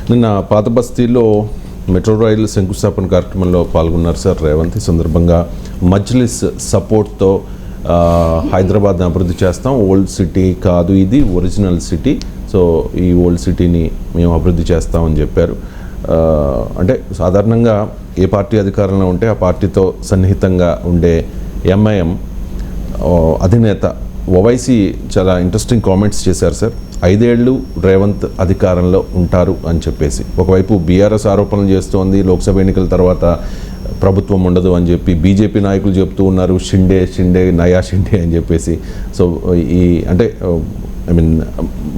నిన్న పాత బస్తీలో మెట్రో రైలు శంకుస్థాపన కార్యక్రమంలో పాల్గొన్నారు సార్ రేవంత్. ఈ సందర్భంగా మజ్లిస్ సపోర్ట్తో హైదరాబాద్ని అభివృద్ధి చేస్తాం, ఓల్డ్ సిటీ కాదు ఇది ఒరిజినల్ సిటీ, సో ఈ ఓల్డ్ సిటీని మేము అభివృద్ధి చేస్తామని చెప్పారు. అంటే సాధారణంగా ఏ పార్టీ అధికారంలో ఉంటే ఆ పార్టీతో సన్నిహితంగా ఉండే ఎంఐఎం అధినేత ఓవైసీ చాలా ఇంట్రెస్టింగ్ కామెంట్స్ చేశారు సార్. 5 ఏళ్ళు రేవంత్ అధికారంలో ఉంటారు అని చెప్పేసి, ఒకవైపు బీఆర్ఎస్ ఆరోపణలు చేస్తోంది, లోక్సభ ఎన్నికల తర్వాత ప్రభుత్వం ఉండదు అని చెప్పి బీజేపీ నాయకులు చెప్తూ ఉన్నారు, షిండే షిండే నయా షిండే అని చెప్పేసి. సో ఈ అంటే ఐ మీన్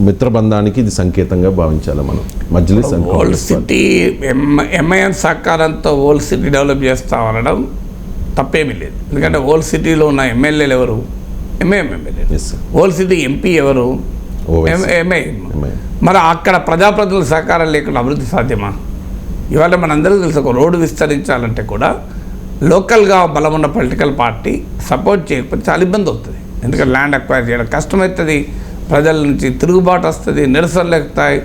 మిత్రబంధానికి ఇది సంకేతంగా భావించాలి మనం. Majlis and old city MIM సహకారంతో ఓల్డ్ సిటీ డెవలప్ చేస్తామనడం తప్పేమీ లేదు. ఎందుకంటే ఓల్డ్ సిటీలో ఉన్న ఎమ్మెల్యేలు ఎవరు? ఎంఐఎం ఎమ్మెల్యేలు. ఓల్డ్ సిటీ ఎంపీ ఎవరు? ఎంఐఎం. మరి అక్కడ ప్రజాప్రతినిధుల సహకారం లేకుండా అభివృద్ధి సాధ్యమా? ఇవాళ మనందరికీ తెలుసు, ఒక రోడ్డు విస్తరించాలంటే కూడా లోకల్గా బలం ఉన్న పొలిటికల్ పార్టీ సపోర్ట్ చేయకపోతే చాలా ఇబ్బంది అవుతుంది. ఎందుకంటే ల్యాండ్ అక్వైర్ చేయడం కష్టమవుతుంది, ప్రజల నుంచి తిరుగుబాటు వస్తుంది, నిరసనలు ఎక్కుతాయి.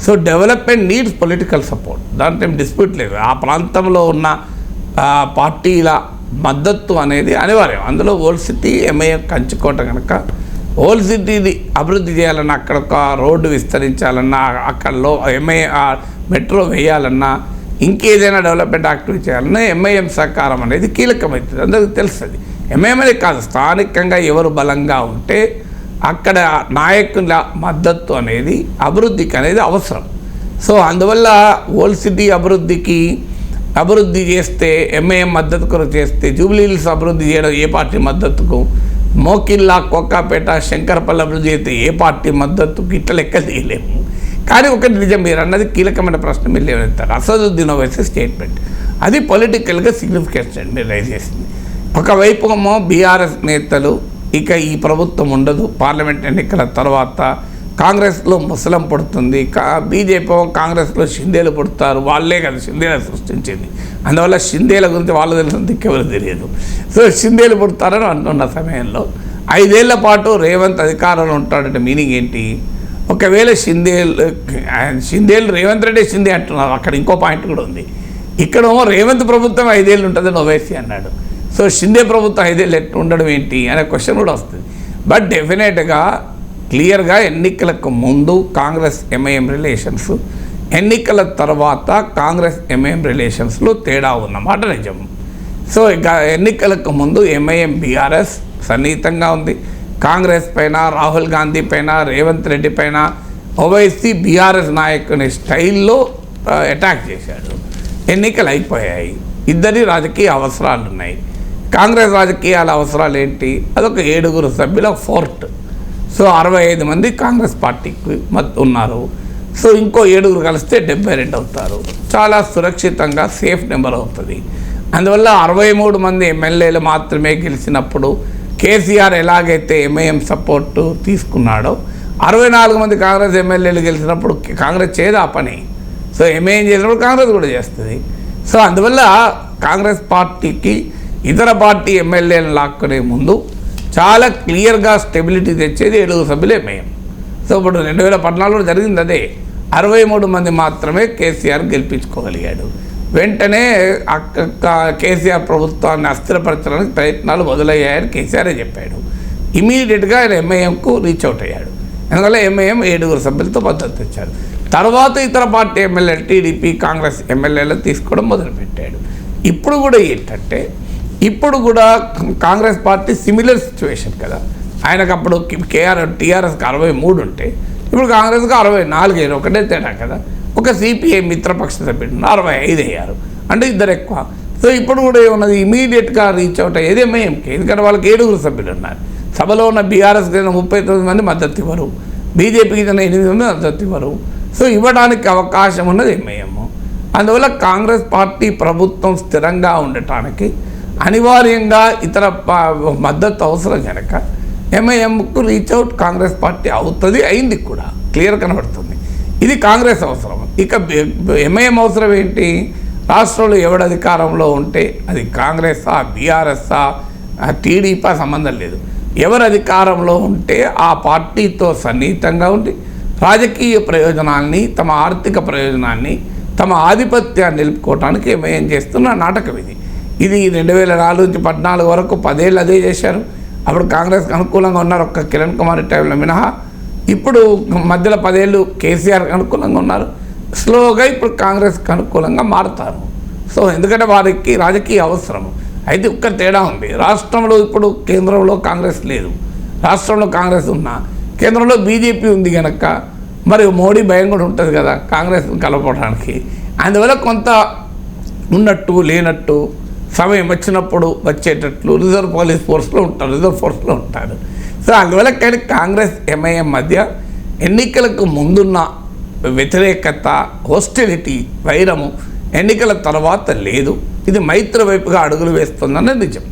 So development needs political support, దాంట్లో ఏం డిస్ప్యూట్ లేదు. ఆ ప్రాంతంలో ఉన్న పార్టీల మద్దతు అనేది అనివార్యం. అందులో ఓల్డ్ సిటీ ఎంఐఎం కంచుకోవటం కనుక ఓల్డ్ సిటీని అభివృద్ధి చేయాలన్నా, అక్కడ ఒక రోడ్డు విస్తరించాలన్నా, అక్కడలో మెట్రో వేయాలన్నా, ఇంకేదైనా డెవలప్మెంట్ యాక్టివిటీ చేయాలన్నా ఎంఐఎం సహకారం అనేది కీలకమవుతుంది. అందరికీ తెలుస్తుంది. ఎంఐఎం అనేది కాదు, స్థానికంగా ఎవరు బలంగా ఉంటే అక్కడ నాయకుల మద్దతు అనేది అభివృద్ధికి అనేది అవసరం. సో అందువల్ల ఓల్డ్ సిటీ అభివృద్ధి చేస్తే ఎంఐఎం మద్దతు కొరకు చేస్తే, జూబ్లీహిల్స్ అభివృద్ధి చేయడం ఏ పార్టీ మద్దతుకు, మోకిల్లా కోకాపేట శంకరపల్లి అభివృద్ధి చేస్తే ఏ పార్టీ మద్దతుకు, ఇట్లా లెక్క తీయలేము. కానీ ఒకటి నిజం, మీరు అన్నది కీలకమైన ప్రశ్న మీరు లేవనెత్తారు. అసదుద్దీన్ ఓవైసీ స్టేట్మెంట్ అది పొలిటికల్గా సిగ్నిఫికెన్స్ మీరు రైజ్ చేసింది. ఒకవైపు ఏమో బీఆర్ఎస్ నేతలు ఇక ఈ ప్రభుత్వం ఉండదు, పార్లమెంట్ ఎన్నికల తర్వాత కాంగ్రెస్లో ముసలం పుడుతుంది, బీజేపీ కాంగ్రెస్లో షిందేలు పుడతారు, వాళ్ళే కదా షిందేలు సృష్టించింది, అందువల్ల షిందేల గురించి వాళ్ళు తెలిసిన దిక్కెవరు తెలియదు. సో షిందేలు పుడతారని అంటున్న సమయంలో 5 ఏళ్ల పాటు రేవంత్ అధికారంలో ఉంటాడంటే మీనింగ్ ఏంటి? ఒకవేళ షిందేలు రేవంత్ రెడ్డి షిందే అంటున్నారు, అక్కడ ఇంకో పాయింట్ కూడా ఉంది. ఇక్కడేమో రేవంత్ ప్రభుత్వం 5 ఏళ్ళు ఉంటుందని ఓవైసీ అన్నాడు. సో షిందే ప్రభుత్వం 5 ఏళ్ళు ఉండడం ఏంటి అనే క్వశ్చన్ కూడా వస్తుంది. బట్ డెఫినెట్గా క్లియర్గా ఎన్నికలకు ముందు కాంగ్రెస్ ఎంఐఎం రిలేషన్స్, ఎన్నికల తర్వాత కాంగ్రెస్ ఎంఐఎం రిలేషన్స్లో తేడా ఉన్నమాట నిజం. సో ఇక ఎన్నికలకు ముందు ఎంఐఎం బీఆర్ఎస్ సన్నిహితంగా ఉంది. కాంగ్రెస్ పైన, రాహుల్ గాంధీ పైన, రేవంత్ రెడ్డి పైన ఓవైసీ బీఆర్ఎస్ నాయకుని స్టైల్లో అటాక్ చేశాడు. ఎన్నికలు అయిపోయాయి, ఇద్దరి రాజకీయ అవసరాలు ఉన్నాయి. కాంగ్రెస్ రాజకీయాల అవసరాలు ఏంటి? అదొక 7 సభ్యుల ఫోర్ట్. సో 65 మంది కాంగ్రెస్ పార్టీకి ఉన్నారు. సో ఇంకో 7 కలిస్తే 72 అవుతారు. చాలా సురక్షితంగా సేఫ్ నెంబర్ అవుతుంది. అందువల్ల 63 మంది ఎమ్మెల్యేలు మాత్రమే గెలిచినప్పుడు కేసీఆర్ ఎలాగైతే ఎంఐఎం సపోర్టు తీసుకున్నాడో, 64 మంది కాంగ్రెస్ ఎమ్మెల్యేలు గెలిచినప్పుడు కాంగ్రెస్ చేయదు ఆ పని. సో ఎంఐఎం చేసినప్పుడు కాంగ్రెస్ కూడా చేస్తుంది. సో అందువల్ల కాంగ్రెస్ పార్టీకి ఇతర పార్టీ ఎమ్మెల్యేలను లాక్కునే ముందు చాలా క్లియర్గా స్టెబిలిటీ తెచ్చేది 7 సభ్యులు ఎంఐఎం. సో ఇప్పుడు 2014లో జరిగింది అదే. 63 మంది మాత్రమే కేసీఆర్ గెలిపించుకోగలిగాడు. వెంటనే కేసీఆర్ ప్రభుత్వాన్ని అస్థిరపరచడానికి ప్రయత్నాలు మొదలయ్యాయని కేసీఆరే చెప్పాడు. ఇమీడియట్గా ఆయన ఎంఐఎంకు రీచ్ అవుట్ అయ్యాడు. ఎందుకంటే ఎంఐఎం 7 సభ్యులతో మద్దతు తెచ్చాడు. తర్వాత ఇతర పార్టీ ఎమ్మెల్యేలు, టీడీపీ, కాంగ్రెస్ ఎమ్మెల్యేలు తీసుకోవడం మొదలుపెట్టాడు. ఇప్పుడు కూడా ఏంటంటే, ఇప్పుడు కూడా కాంగ్రెస్ పార్టీ సిమిలర్ సిచ్యువేషన్ కదా. ఆయనకు అప్పుడు టీఆర్ఎస్కి 63 ఉంటే ఇప్పుడు కాంగ్రెస్కి 64 అయ్యారు, ఒకటే తేడా కదా. ఒక సిపిఐ మిత్రపక్ష సభ్యుడు 65 అయ్యారు, అంటే ఇద్దరు ఎక్కువ. సో ఇప్పుడు కూడా ఏమున్నది, ఇమీడియట్గా రీచ్ అవుట్ అయ్యేది ఎంఐఎంకి. ఎందుకంటే వాళ్ళకి 7 సభ్యులు ఉన్నారు. సభలో ఉన్న బీఆర్ఎస్కి 39 మంది మద్దతు ఇవ్వరు, బీజేపీకి 8 మంది మద్దతు ఇవ్వరు. సో ఇవ్వడానికి అవకాశం ఉన్నది ఎంఐఎం. అందువల్ల కాంగ్రెస్ పార్టీ ప్రభుత్వం స్థిరంగా ఉండటానికి అనివార్యంగా ఇతర మద్దతు అవసరం కనుక ఎంఐఎంకు రీచ్ అవుట్ కాంగ్రెస్ పార్టీ అవుతుంది, అయింది కూడా, క్లియర్ కనబడుతుంది. ఇది కాంగ్రెస్ అవసరం. ఇక ఎంఐఎం అవసరం ఏంటి? రాష్ట్రంలో ఎవడు అధికారంలో ఉంటే అది కాంగ్రెస్సా, బీఆర్ఎస్సా, టీడీపీ సంబంధం లేదు. ఎవరు అధికారంలో ఉంటే ఆ పార్టీతో సన్నిహితంగా ఉండి రాజకీయ ప్రయోజనాల్ని, తమ ఆర్థిక ప్రయోజనాన్ని, తమ ఆధిపత్యాన్ని నిలుపుకోవడానికి ఎంఐఎం చేస్తున్న నాటకం ఇది. ఇది 2004 నుంచి 14 వరకు 10 ఏళ్ళు అదే చేశారు. అప్పుడు కాంగ్రెస్కి అనుకూలంగా ఉన్నారు, ఒక్క కిరణ్ కుమార్ టైంలో మినహా. ఇప్పుడు మధ్యలో 10 ఏళ్ళు కేసీఆర్కి అనుకూలంగా ఉన్నారు. స్లోగా ఇప్పుడు కాంగ్రెస్కి అనుకూలంగా మారుతారు. సో ఎందుకంటే వారికి రాజకీయ అవసరం. అయితే ఒక్క తేడా ఉంది, రాష్ట్రంలో ఇప్పుడు కేంద్రంలో కాంగ్రెస్ లేదు. రాష్ట్రంలో కాంగ్రెస్ ఉన్నా కేంద్రంలో బీజేపీ ఉంది కనుక మరి మోడీ భయం కూడా ఉంటుంది కదా కాంగ్రెస్ని కలపడానికి. అందువల్ల కొంత ఉన్నట్టు లేనట్టు సమయం వచ్చినప్పుడు వచ్చేటట్లు రిజర్వ్ ఫోర్స్లో ఉంటాడు. సో అందువల్ల కానీ కాంగ్రెస్ ఎంఐఎం మధ్య ఎన్నికలకు ముందున్న వ్యతిరేకత, హోస్టిలిటీ, వైరము ఎన్నికల తర్వాత లేదు. ఇది మైత్రి వైపుగా అడుగులు వేస్తుందన్నది నిజం.